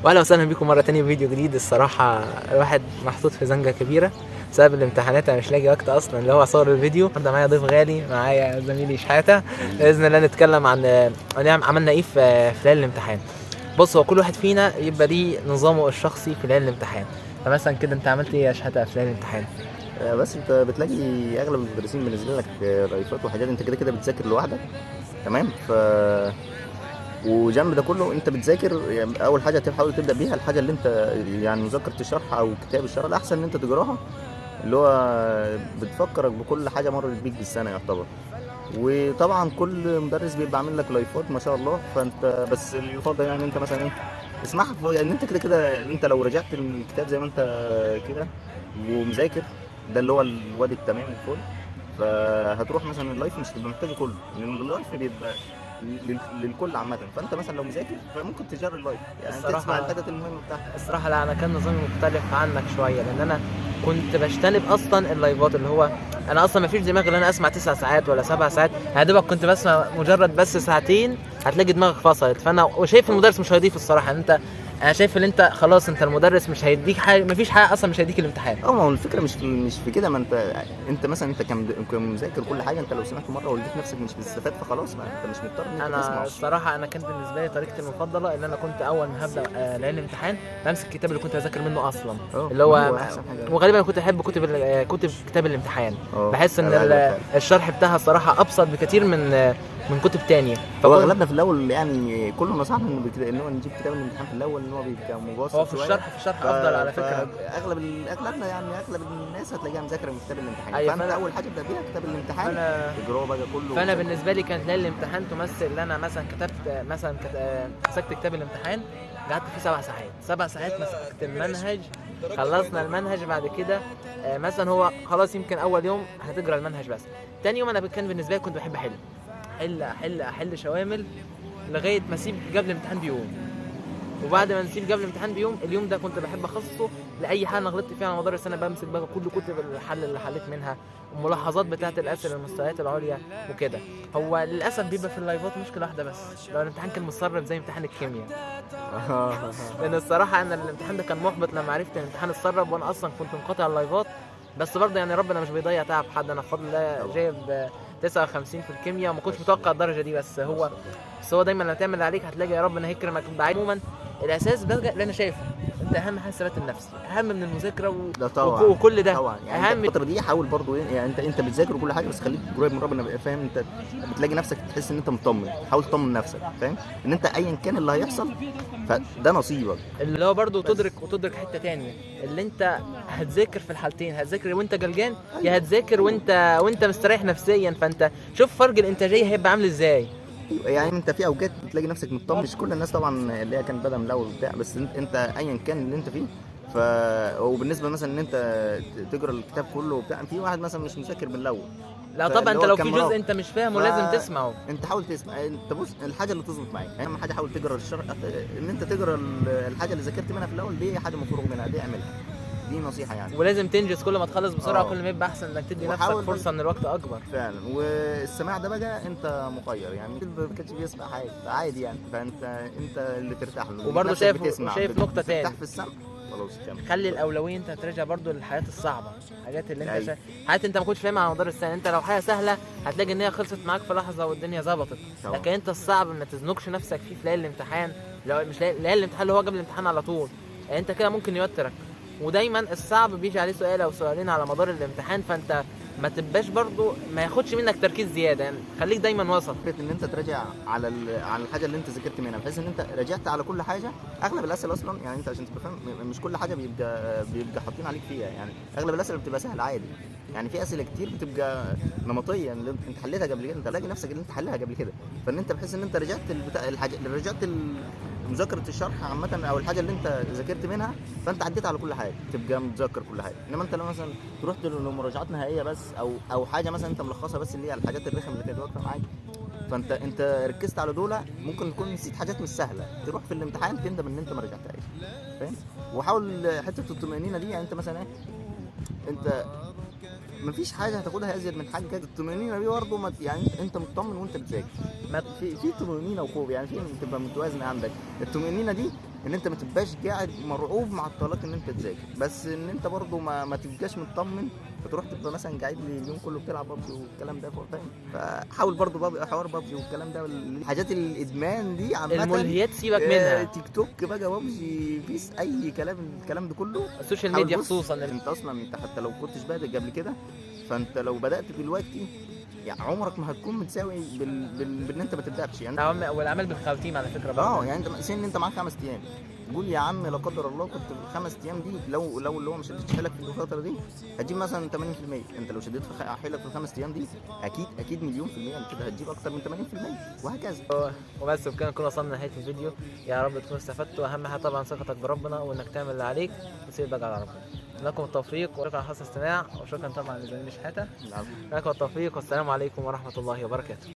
واهلا وسهلا بكم مره تانية في فيديو جديد. الصراحه الواحد محطوط في زنقه كبيره بسبب الامتحانات، انا مش لاقي وقت اصلا اللي هو اصور الفيديو. النهارده معايا ضيف غالي، معايا زميلي شحاته. باذن الله نتكلم عن عملنا ايه في ليله الامتحان. بص، هو كل واحد فينا يبقى ليه نظامه الشخصي في ليله الامتحان. فمثلا كده انت عملت ايه يا شحاته في ليله الامتحان؟ بس انت بتلاقي اغلب المدرسين بينزلوا لك لايفات وحاجات، انت كده كده بتذاكر لوحدك. تمام. وجنب ده كله انت بتذاكر، يعني اول حاجه تحاول تبدا بيها الحاجه اللي انت يعني مذاكره الشرح او كتاب الشرح الاحسن ان انت تقراها، اللي هو بتفكرك بكل حاجه مرت بيك بالسنه يعتبر. وطبعا كل مدرس بيبقى عامل لك لايفات ما شاء الله، فانت بس اللي يفضل يعني انت مثلا ايه اسمعها، يعني انت كده كده انت لو رجعت الكتاب زي ما انت كده ومذاكر، ده اللي هو الواد التمام الفل، فهتروح مثلا اللايف مش هتبقى محتاجه كله، لان اللايف بيبقى للكل عامه. فانت مثلا لو مذاكر فممكن تجرب اللايف، يعني انت تسمع الحاجات المهمه بتاعتك. الصراحه لا، انا كان نظامي مختلف عنك شويه، لان انا كنت بجتنب اصلا اللايفات. اللي هو انا اصلا ما فيش دماغ ان انا اسمع 9 ساعات ولا 7 ساعات. يا دوبك كنت بسمع مجرد بس ساعتين هتلاقي دماغك فصلت. فانا وشايف المدرس مش هيضيف الصراحه. انا شايف ان انت خلاص، انت المدرس مش هيديك حاجه، ما فيش حاجه اصلا، مش هيديك الامتحان. ما هو الفكره مش في كده. ما انت مثلا انت كمذاكر كل حاجه، انت لو سمعت مره ولقيت نفسك مش بتستفاد فخلاص، ما انت مش مضطر ان انت انا تسمع. الصراحه انا كانت بالنسبه لي طريقتي المفضله ان انا كنت اول ما هبدا ليالي الامتحان بمسك الكتاب اللي كنت هذاكر منه اصلا، اللي ما هو هو احسن حاجه. وغالبا كنت احب كتب كتاب الامتحان. بحس ان فعلا. الشرح بتاعها الصراحه ابسط بكتير من كتب تانية. هو اغلبنا في الاول يعني كله نصحنا ان هو نجيب كتاب الامتحان في الاول، ان هو بيبقى مبسط هو شويه. في الشرح افضل على فكره. اغلبنا يعني اغلب الناس هتلاقيها مذاكره من كتاب الامتحان. أيوة، فانت اول حاجه ابدا بيها كتاب الامتحان، تجربه بقى كله. فانا بالنسبه لي كانت ليله الامتحان تمثل ان انا مثلا كتبت مثلا مسكت كتاب الامتحان، قعدت فيه 7 ساعات مسكت المنهج. خلصنا المنهج بعد كده. مثلا هو خلاص يمكن اول يوم هتقرا المنهج، بس تاني يوم انا كان بالنسبه لي كنت بحب احل شوامل لغايه ما اسيب قبل الامتحان بيوم. وبعد ما نسيب قبل الامتحان بيوم، اليوم ده كنت بحب اخصصه لاي حاجه انا غلطت فيها على مدار السنه. بمسك بقى كل كتب الحل اللي حليت منها، الملاحظات بتاعه الاسئله المستويات العليا وكده. هو للاسف بيبقى في اللايفات مشكله واحده بس، لو الامتحان كان متسرب زي امتحان الكيمياء. لان الصراحه انا الامتحان ده كان محبط لما عرفت ان الامتحان اتسرب، وانا اصلا كنت منقطع اللايفات. بس برضه يعني ربنا مش بيضيع تعب حد. انا بفضل الله جايب 59 في الكيمياء، وما كنتش متوقع الدرجه دي. بس هو دايما لما تعمل اللي عليك هتلاقي يا ربنا هيكرمك بعد. عموما الاساس بقى اللي انا شايفه، انت اهم حاجه الثبات النفسي، اهم من المذاكره ده طبعا وكل ده طبعا. يعني اهم. الفتره دي حاول برضو يعني انت بتذاكر كل حاجه، بس خليك قريب من ربنا بقى، فاهم؟ انت بتلاقي نفسك تحس ان انت مطمن، حاول تطمن نفسك، فاهم ان انت ايا كان اللي هيحصل فده نصيبك. اللي هو برضه تدرك حته تانية، اللي انت هتذاكر في الحالتين، هتذاكر وانت جلجان، يا هتذاكر وانت مستريح نفسيا. فانت شوف فرق الانتاجيه هيبقى عامل ازاي. يعني انت في اوقات بتلاقي نفسك مطمن، مش كل الناس طبعا اللي هي كانت بادئه من الاول وبتاع، بس انت ايا كان اللي انت فيه. ف وبالنسبه مثلا ان انت تقرا الكتاب كله وبتاع، في واحد مثلا مش مذاكر من الاول. لا طبعا، انت لو في جزء انت مش فاهمه لازم تسمعه. انت حاول تسمع، انت بص الحاجه اللي تظبط معاك، اهم حاجه حاول تقرا الشرح، ان انت تقرا الحاجه اللي ذاكرت منها في الاول، دي حاجه مفروغ منها، دي اعملها، دي نصيحه يعني. ولازم تنجز كل ما تخلص بسرعه، كل ما يبقى احسن انك تدي نفسك فرصه ان الوقت اكبر. فعلا. والسماع ده بقى انت مخير، يعني ما كانش بيسمع حاجه عادي يعني، فانت اللي ترتاح له. وبرضه شايف نقطه تاني، ترتاح في السمع خلاص كمل. خلي الاولويه انت ترجع برضه للحاجات الصعبه، الحاجات اللي انت حاجات انت ما كنتش فاهمها على مدار السنه. انت لو حاجه سهله هتلاقي ان هي خلصت معاك في لحظه والدنيا ظبطت. لكن انت الصعب ما تزنقش نفسك فيه في ليالي الامتحان. لو مش ليالي الامتحان اللي هو قبل الامتحان على طول، يعني انت كده ممكن يوترك. ودايما الصعب بيجي عليه سؤال او سؤالين على مدار الامتحان، فانت ما تبقاش برضو ما ياخدش منك تركيز زياده، يعني خليك دايما وسط. فكره ان انت تراجع على الحاجه اللي انت ذاكرت منها، بحيث ان انت راجعت على كل حاجه. اغلب الاسئله اصلا يعني انت عشان تبقى فاهم مش كل حاجه بيبقى حاطين عليك فيها، يعني اغلب الاسئله بتبقى سهله عادي. يعني في اسئله كتير بتبقى نمطيه، يعني انت حليتها قبل كده، انت لاقي نفسك اللي انت حلها قبل كده، فان انت بحس ان انت رجعت الحاجه اللي رجعت مذاكره الشرح عامه، او الحاجه اللي انت ذاكرت منها، فانت عديت على كل حاجه، تبقى متذكر كل حاجه. انما انت لو مثلا تروح لمراجعات نهائيه بس، او حاجه مثلا انت ملخصها بس، اللي هي الحاجات الرخمه اللي كانت واقفه معاك، فانت ركزت على دول، ممكن تكون نسيت حاجات مش سهله، تروح في الامتحان تندم ان انت ما رجعتهاش، فاهم؟ وحاول حته الطمانينه دي، يعني انت مثلا ايه، انت مفيش حاجه هتاخدها ازيد من حاجه. الطمانينه دي برضه يعني انت مطمن وانت بتذاكر، ما في طمانينه وخوف، يعني في بتبقى متوازنه عندك. الطمانينه دي ان انت ما تبقاش قاعد مرعوب مع الطلاق ان انت تذاكر، بس ان انت برضو ما تبقاش مطمن فتروح تبقى مثلا قاعد لي اليوم كله بتلعب ببجي والكلام ده، فاهم؟ فحاول برضو حوار ببجي والكلام ده، حاجات الادمان دي عامه، الملهيات سيبك منها. تيك توك بقى، ببجي، فيس، اي كلام، الكلام ده كله. السوشيال حاول ميديا بص، خصوصا انت اصلا انت حتى لو كنتش بادئ قبل كده، فانت لو بدات دلوقتي يعني عمرك ما هتكون متساوي بان انت ما تبداش يعني. والاعمال بالخواتيم على فكره برضه. اه يعني انت سن انت معاك 5 ايام، قول يا عم لا قدر الله كنت في ال5 ايام دي، لو اللي هو ما شدتش حيلك في الفتره دي هتجيب مثلا 80%. انت لو شديت في حيلك في ال5 ايام دي اكيد مليون في المية كده هتجيب اكتر من 80%، وهكذا. وبس، وبكده نكون وصلنا لنهايه الفيديو. يا رب تكونوا استفدتوا، واهم حاجه طبعا ثقتك بربنا، وانك تعمل اللي عليك وتسيب بقى على ربنا. لكم التوفيق، وشكرا على حسن الاستماع، وشكرا طبعا لزميلي شحاته. العفو. لكم التوفيق، والسلام عليكم ورحمه الله وبركاته.